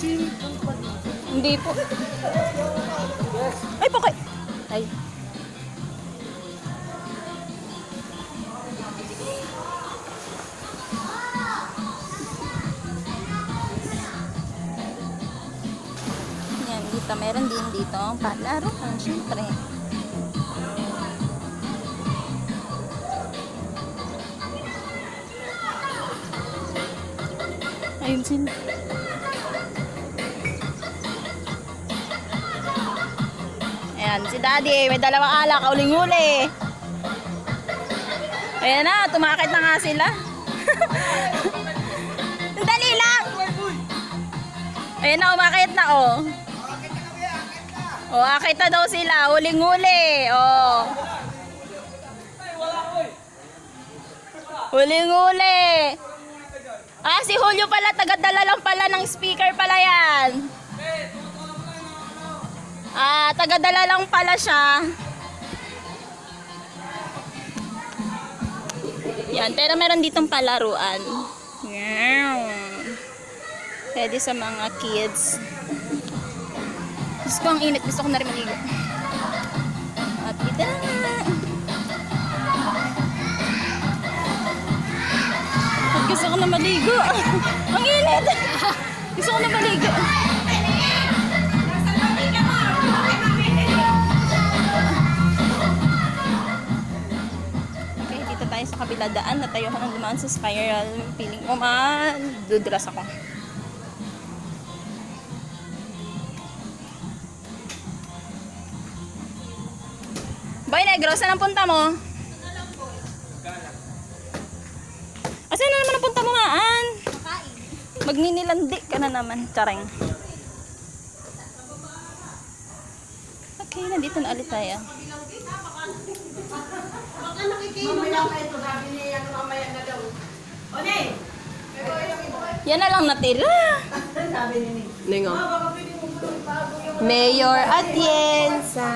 Hindi po. Ay, pakay. Ay. Yan, dito. Meron din dito. Palaro. Siyempre. Ayun sila. Ayan, si Daddy. May dalawang alak. Uling-uli. Ayan na. Tumakit na nga sila. Dali lang. Ayan na. Umakit na, oh. Oh, akit na daw sila. Uling-uli. Oh. Uling-uli. Ah, si Julio pala, tagadala lang pala ng speaker pala yan. Ah, tagadala lang pala siya. Yan, pero meron ditong palaruan. Pwede sa mga kids. Gusto ko ang init, gusto ko na rin maligo. At dito na nga. Gusto ko na maligo. Ang init. Gusto ko na maligo. Okay, dito tayo sa kabila daan. Natayo ko nang dumaan sa spiral. Feeling ko dudras ako. Boy Negro, saan ang punta mo? Asan na naman ang punta mo, Maan? Magninilandi ka na naman, Charing. Okay, nandito na ulit tayo. Yan na lang natira. Mayor Atienza.